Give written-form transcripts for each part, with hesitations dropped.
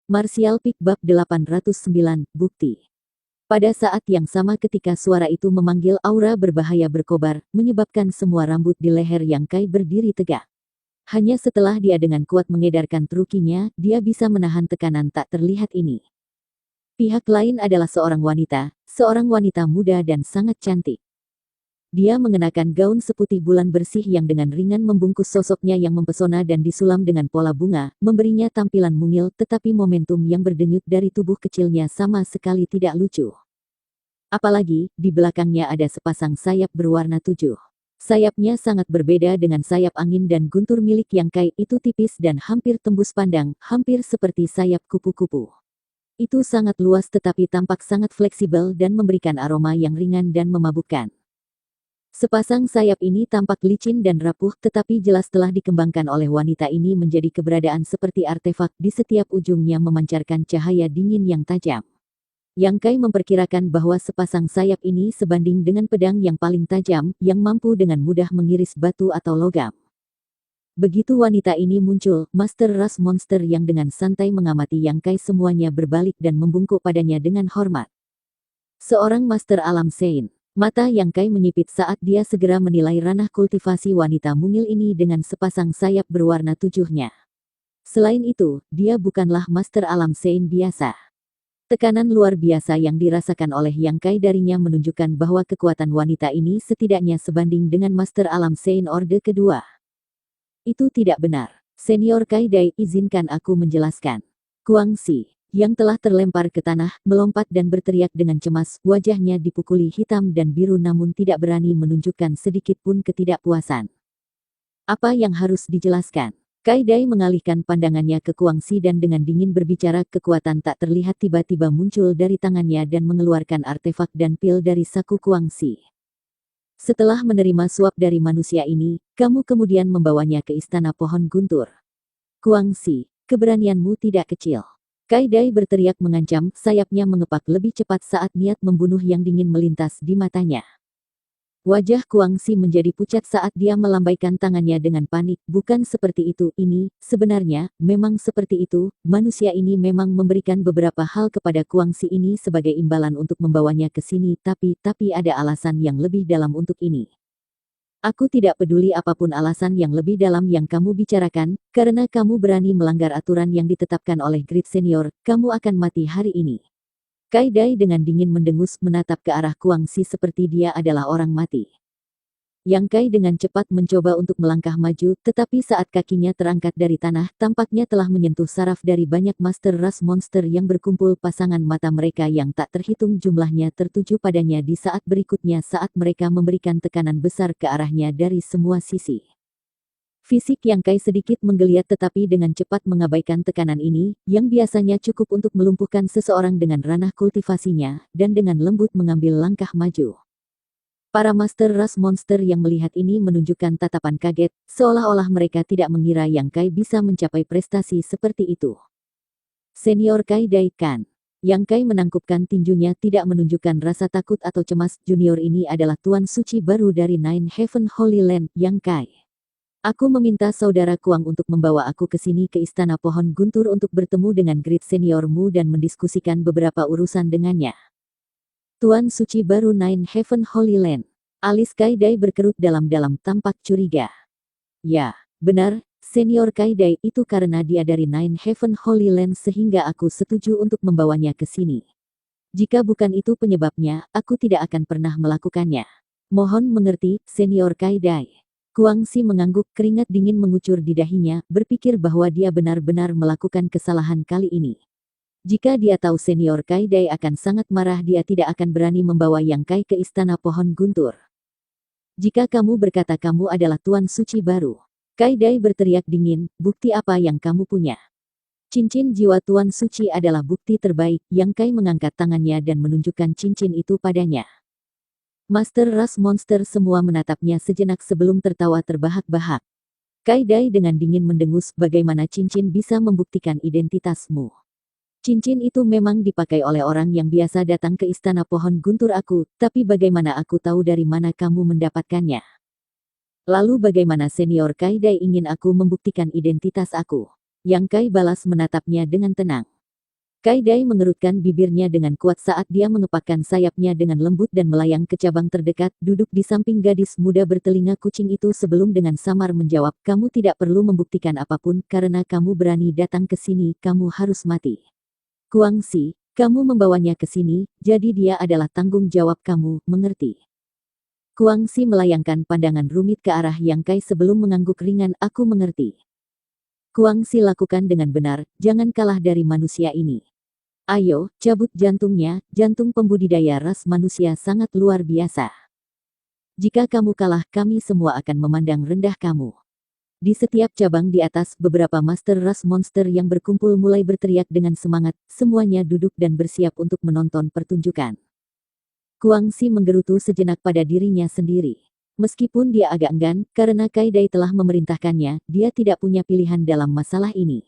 Martial Peak Bab 809, Bukti. Pada saat yang sama ketika suara itu memanggil, aura berbahaya berkobar, menyebabkan semua rambut di leher Yang Kai berdiri tegak. Hanya setelah dia dengan kuat mengedarkan trukinya, dia bisa menahan tekanan tak terlihat ini. Pihak lain adalah seorang wanita muda dan sangat cantik. Dia mengenakan gaun seputih bulan bersih yang dengan ringan membungkus sosoknya yang mempesona dan disulam dengan pola bunga, memberinya tampilan mungil, tetapi momentum yang berdenyut dari tubuh kecilnya sama sekali tidak lucu. Apalagi, di belakangnya ada sepasang sayap berwarna 7. Sayapnya sangat berbeda dengan sayap angin dan guntur milik Yang Kai, itu tipis dan hampir tembus pandang, hampir seperti sayap kupu-kupu. Itu sangat luas tetapi tampak sangat fleksibel dan memberikan aroma yang ringan dan memabukkan. Sepasang sayap ini tampak licin dan rapuh, tetapi jelas telah dikembangkan oleh wanita ini menjadi keberadaan seperti artefak, di setiap ujungnya memancarkan cahaya dingin yang tajam. Yang Kai memperkirakan bahwa sepasang sayap ini sebanding dengan pedang yang paling tajam, yang mampu dengan mudah mengiris batu atau logam. Begitu wanita ini muncul, Master Ras Monster yang dengan santai mengamati Yang Kai, semuanya berbalik dan membungkuk padanya dengan hormat. Seorang Master Alam Sein. Mata Yang Kai menyipit saat dia segera menilai ranah kultivasi wanita mungil ini dengan sepasang sayap berwarna 7-nya. Selain itu, dia bukanlah Master Alam Sein biasa. Tekanan luar biasa yang dirasakan oleh Yang Kai darinya menunjukkan bahwa kekuatan wanita ini setidaknya sebanding dengan Master Alam Sein Orde kedua. Itu tidak benar. Senior Kai Dai, izinkan aku menjelaskan. Guangxi, yang telah terlempar ke tanah, melompat dan berteriak dengan cemas, wajahnya dipukuli hitam dan biru namun tidak berani menunjukkan sedikit pun ketidakpuasan. Apa yang harus dijelaskan? Kai Dai mengalihkan pandangannya ke Guangxi dan dengan dingin berbicara, kekuatan tak terlihat tiba-tiba muncul dari tangannya dan mengeluarkan artefak dan pil dari saku Guangxi. Setelah menerima suap dari manusia ini, kamu kemudian membawanya ke istana pohon guntur. Guangxi, keberanianmu tidak kecil. Kai Dai berteriak mengancam, sayapnya mengepak lebih cepat saat niat membunuh yang dingin melintas di matanya. Wajah Guangxi menjadi pucat saat dia melambaikan tangannya dengan panik. Bukan seperti itu, sebenarnya, memang seperti itu, manusia ini memang memberikan beberapa hal kepada Guangxi ini sebagai imbalan untuk membawanya ke sini, tapi ada alasan yang lebih dalam untuk ini. Aku tidak peduli apapun alasan yang lebih dalam yang kamu bicarakan, karena kamu berani melanggar aturan yang ditetapkan oleh Grid Senior, kamu akan mati hari ini. Kai Dai dengan dingin mendengus menatap ke arah Guangxi seperti dia adalah orang mati. Yang Kai dengan cepat mencoba untuk melangkah maju, tetapi saat kakinya terangkat dari tanah, tampaknya telah menyentuh saraf dari banyak Master Ras Monster yang berkumpul. Pasangan mata mereka yang tak terhitung jumlahnya tertuju padanya di saat berikutnya saat mereka memberikan tekanan besar ke arahnya dari semua sisi. Fisik Yang Kai sedikit menggeliat tetapi dengan cepat mengabaikan tekanan ini, yang biasanya cukup untuk melumpuhkan seseorang dengan ranah kultivasinya, dan dengan lembut mengambil langkah maju. Para Master Ras Monster yang melihat ini menunjukkan tatapan kaget, seolah-olah mereka tidak mengira Yang Kai bisa mencapai prestasi seperti itu. Senior Kai Dai kan? Yang Kai menangkupkan tinjunya tidak menunjukkan rasa takut atau cemas. Junior ini adalah Tuan Suci baru dari Nine Heaven Holy Land, Yang Kai. Aku meminta saudara Kuang untuk membawa aku ke sini ke istana pohon guntur untuk bertemu dengan Grid Seniormu dan mendiskusikan beberapa urusan dengannya. Tuan Suci baru Nine Heaven Holy Land. Alis Kai Dai berkerut dalam-dalam tampak curiga. Ya, benar, Senior Kai Dai, itu karena dia dari Nine Heaven Holy Land sehingga aku setuju untuk membawanya ke sini. Jika bukan itu penyebabnya, aku tidak akan pernah melakukannya. Mohon mengerti, Senior Kai Dai. Guangxi mengangguk, keringat dingin mengucur di dahinya, berpikir bahwa dia benar-benar melakukan kesalahan kali ini. Jika dia tahu Senior Kai Dai akan sangat marah, dia tidak akan berani membawa Yang Kai ke istana pohon guntur. Jika kamu berkata kamu adalah Tuan Suci baru, Kai Dai berteriak dingin, bukti apa yang kamu punya? Cincin jiwa Tuan Suci adalah bukti terbaik. Yang Kai mengangkat tangannya dan menunjukkan cincin itu padanya. Master Ras Monster semua menatapnya sejenak sebelum tertawa terbahak-bahak. Kai Dai dengan dingin mendengus, bagaimana cincin bisa membuktikan identitasmu? Cincin itu memang dipakai oleh orang yang biasa datang ke istana pohon guntur aku, tapi bagaimana aku tahu dari mana kamu mendapatkannya? Lalu bagaimana Senior Kai Dai ingin aku membuktikan identitas aku? Yang Kai balas menatapnya dengan tenang. Kai Dai mengerutkan bibirnya dengan kuat saat dia mengepakkan sayapnya dengan lembut dan melayang ke cabang terdekat, duduk di samping gadis muda bertelinga kucing itu sebelum dengan samar menjawab, kamu tidak perlu membuktikan apapun, karena kamu berani datang ke sini, kamu harus mati. Guangxi, kamu membawanya ke sini, jadi dia adalah tanggung jawab kamu, mengerti? Guangxi melayangkan pandangan rumit ke arah Yang Kai sebelum mengangguk ringan, aku mengerti. Guangxi lakukan dengan benar, jangan kalah dari manusia ini. Ayo, cabut jantungnya, jantung pembudidaya ras manusia sangat luar biasa. Jika kamu kalah, kami semua akan memandang rendah kamu. Di setiap cabang di atas, beberapa master ras monster yang berkumpul mulai berteriak dengan semangat, semuanya duduk dan bersiap untuk menonton pertunjukan. Guangxi menggerutu sejenak pada dirinya sendiri. Meskipun dia agak enggan, karena Kai Dai telah memerintahkannya, dia tidak punya pilihan dalam masalah ini.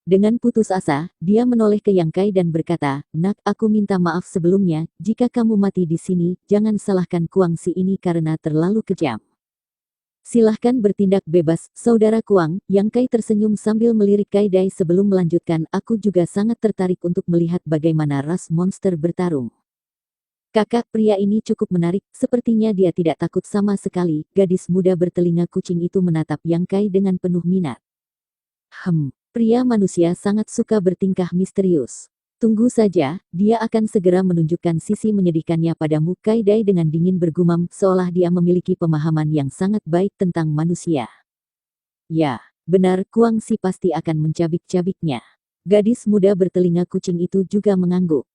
Dengan putus asa, dia menoleh ke Yang Kai dan berkata, nak, aku minta maaf sebelumnya, jika kamu mati di sini, jangan salahkan Guangxi ini karena terlalu kejam. Silahkan bertindak bebas, saudara Kuang, Yang Kai tersenyum sambil melirik Kai Dai sebelum melanjutkan, aku juga sangat tertarik untuk melihat bagaimana ras monster bertarung. Kakak pria ini cukup menarik, sepertinya dia tidak takut sama sekali, gadis muda bertelinga kucing itu menatap Yang Kai dengan penuh minat. Pria manusia sangat suka bertingkah misterius. Tunggu saja, dia akan segera menunjukkan sisi menyedihkannya padamu. Kai Dai dengan dingin bergumam, seolah dia memiliki pemahaman yang sangat baik tentang manusia. Ya, benar, Guangxi pasti akan mencabik-cabiknya. Gadis muda bertelinga kucing itu juga mengangguk.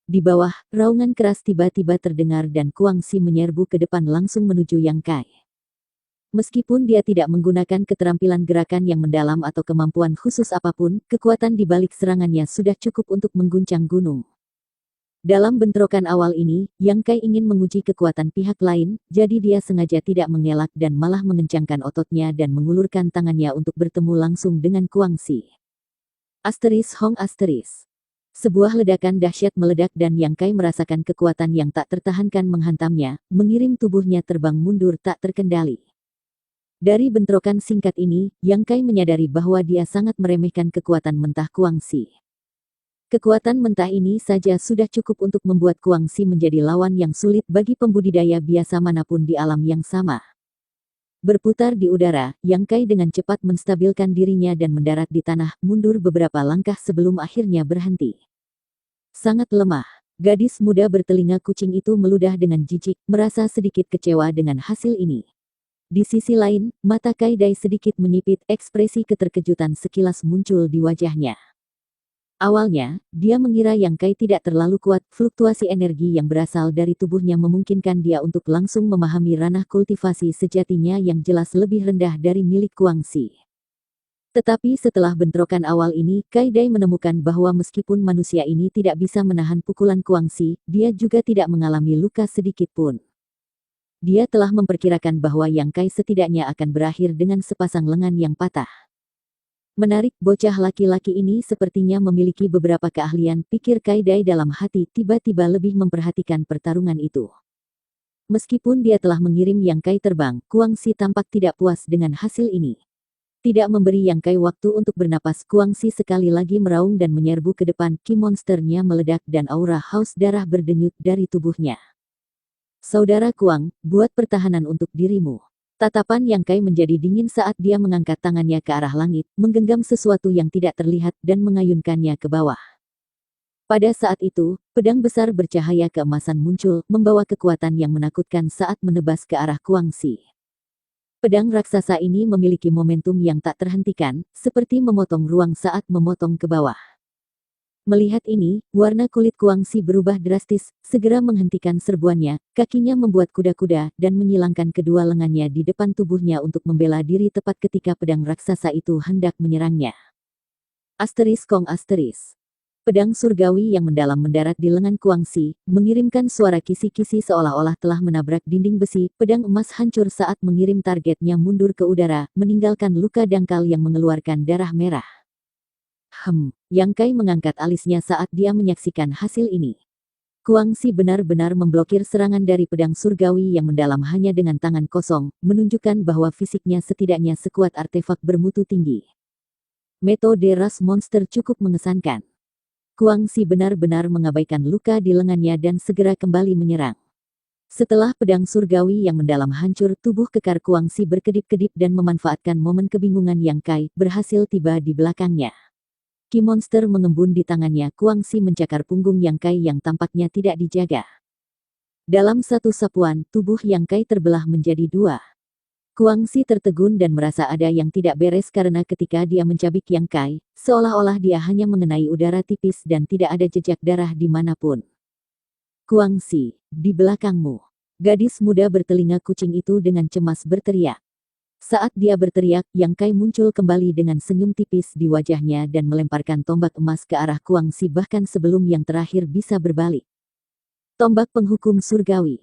Di bawah, raungan keras tiba-tiba terdengar dan Guangxi menyerbu ke depan langsung menuju Yang Kai. Meskipun dia tidak menggunakan keterampilan gerakan yang mendalam atau kemampuan khusus apapun, kekuatan di balik serangannya sudah cukup untuk mengguncang gunung. Dalam bentrokan awal ini, Yang Kai ingin menguji kekuatan pihak lain, jadi dia sengaja tidak mengelak dan malah mengencangkan ototnya dan mengulurkan tangannya untuk bertemu langsung dengan Guangxi. Hong. Sebuah ledakan dahsyat meledak dan Yang Kai merasakan kekuatan yang tak tertahankan menghantamnya, mengirim tubuhnya terbang mundur tak terkendali. Dari bentrokan singkat ini, Yang Kai menyadari bahwa dia sangat meremehkan kekuatan mentah Guangxi. Kekuatan mentah ini saja sudah cukup untuk membuat Guangxi menjadi lawan yang sulit bagi pembudidaya biasa manapun di alam yang sama. Berputar di udara, Yang Kai dengan cepat menstabilkan dirinya dan mendarat di tanah, mundur beberapa langkah sebelum akhirnya berhenti. Sangat lemah. Gadis muda bertelinga kucing itu meludah dengan jijik, merasa sedikit kecewa dengan hasil ini. Di sisi lain, mata Kai Dai sedikit menyipit, ekspresi keterkejutan sekilas muncul di wajahnya. Awalnya, dia mengira Yang Kai tidak terlalu kuat, fluktuasi energi yang berasal dari tubuhnya memungkinkan dia untuk langsung memahami ranah kultivasi sejatinya yang jelas lebih rendah dari milik Guangxi. Tetapi setelah bentrokan awal ini, Kai Dai menemukan bahwa meskipun manusia ini tidak bisa menahan pukulan Guangxi, dia juga tidak mengalami luka sedikit pun. Dia telah memperkirakan bahwa Yang Kai setidaknya akan berakhir dengan sepasang lengan yang patah. Menarik, bocah laki-laki ini sepertinya memiliki beberapa keahlian, pikir Kai Dai dalam hati, tiba-tiba lebih memperhatikan pertarungan itu. Meskipun dia telah mengirim Yang Kai terbang, Guangxi tampak tidak puas dengan hasil ini. Tidak memberi Yang Kai waktu untuk bernapas, Guangxi sekali lagi meraung dan menyerbu ke depan, ki monsternya meledak dan aura haus darah berdenyut dari tubuhnya. Saudara Kuang, buat pertahanan untuk dirimu. Tatapan Yang Kai menjadi dingin saat dia mengangkat tangannya ke arah langit, menggenggam sesuatu yang tidak terlihat dan mengayunkannya ke bawah. Pada saat itu, pedang besar bercahaya keemasan muncul, membawa kekuatan yang menakutkan saat menebas ke arah Guangxi. Pedang raksasa ini memiliki momentum yang tak terhentikan, seperti memotong ruang saat memotong ke bawah. Melihat ini, warna kulit Guangxi berubah drastis, segera menghentikan serbuannya, kakinya membuat kuda-kuda, dan menyilangkan kedua lengannya di depan tubuhnya untuk membela diri tepat ketika pedang raksasa itu hendak menyerangnya. Pedang surgawi yang mendalam mendarat di lengan Guangxi, mengirimkan suara kisi-kisi seolah-olah telah menabrak dinding besi, pedang emas hancur saat mengirim targetnya mundur ke udara, meninggalkan luka dangkal yang mengeluarkan darah merah. Yang Kai mengangkat alisnya saat dia menyaksikan hasil ini. Guangxi benar-benar memblokir serangan dari pedang surgawi yang mendalam hanya dengan tangan kosong, menunjukkan bahwa fisiknya setidaknya sekuat artefak bermutu tinggi. Metode ras monster cukup mengesankan. Guangxi benar-benar mengabaikan luka di lengannya dan segera kembali menyerang. Setelah pedang surgawi yang mendalam hancur, tubuh kekar Guangxi berkedip-kedip dan memanfaatkan momen kebingungan Yang Kai berhasil tiba di belakangnya. Ki monster mengembun di tangannya. Guangxi mencakar punggung Yang Kai yang tampaknya tidak dijaga. Dalam satu sapuan, tubuh Yang Kai terbelah menjadi dua. Guangxi tertegun dan merasa ada yang tidak beres karena ketika dia mencabik Yang Kai, seolah-olah dia hanya mengenai udara tipis dan tidak ada jejak darah dimanapun. Guangxi, di belakangmu. Gadis muda bertelinga kucing itu dengan cemas berteriak. Saat dia berteriak, Yang Kai muncul kembali dengan senyum tipis di wajahnya dan melemparkan tombak emas ke arah Guangxi bahkan sebelum yang terakhir bisa berbalik. Tombak penghukum surgawi.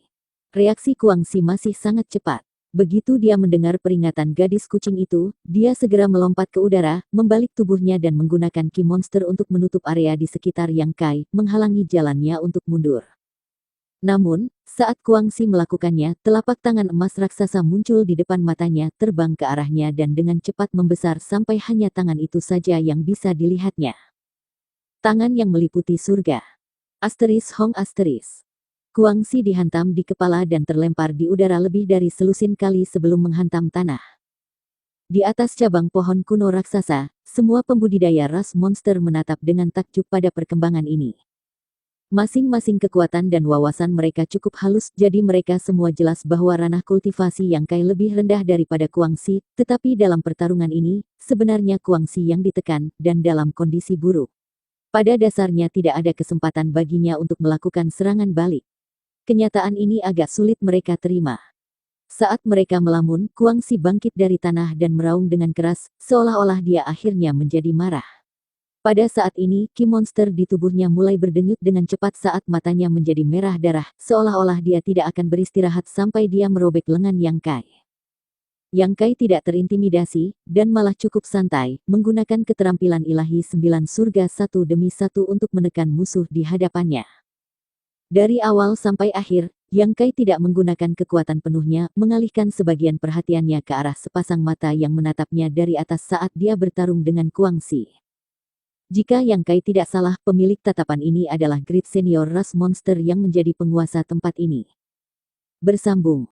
Reaksi Guangxi masih sangat cepat. Begitu dia mendengar peringatan gadis kucing itu, dia segera melompat ke udara, membalik tubuhnya dan menggunakan Ki monster untuk menutup area di sekitar Yang Kai, menghalangi jalannya untuk mundur. Namun, saat Guangxi melakukannya, telapak tangan emas raksasa muncul di depan matanya, terbang ke arahnya dan dengan cepat membesar sampai hanya tangan itu saja yang bisa dilihatnya. Tangan yang meliputi surga. Hong. Guangxi dihantam di kepala dan terlempar di udara lebih dari selusin kali sebelum menghantam tanah. Di atas cabang pohon kuno raksasa, semua pembudidaya ras monster menatap dengan takjub pada perkembangan ini. Masing-masing kekuatan dan wawasan mereka cukup halus, jadi mereka semua jelas bahwa ranah kultivasi Yang Kai lebih rendah daripada Guangxi, tetapi dalam pertarungan ini, sebenarnya Guangxi yang ditekan, dan dalam kondisi buruk. Pada dasarnya tidak ada kesempatan baginya untuk melakukan serangan balik. Kenyataan ini agak sulit mereka terima. Saat mereka melamun, Guangxi bangkit dari tanah dan meraung dengan keras, seolah-olah dia akhirnya menjadi marah. Pada saat ini, Ki monster di tubuhnya mulai berdenyut dengan cepat saat matanya menjadi merah darah, seolah-olah dia tidak akan beristirahat sampai dia merobek lengan Yang Kai. Yang Kai tidak terintimidasi, dan malah cukup santai, menggunakan keterampilan ilahi 9 surga satu demi satu untuk menekan musuh di hadapannya. Dari awal sampai akhir, Yang Kai tidak menggunakan kekuatan penuhnya, mengalihkan sebagian perhatiannya ke arah sepasang mata yang menatapnya dari atas saat dia bertarung dengan Guangxi. Jika Yang Kai tidak salah, pemilik tatapan ini adalah Great Senior Ras Monster yang menjadi penguasa tempat ini. Bersambung.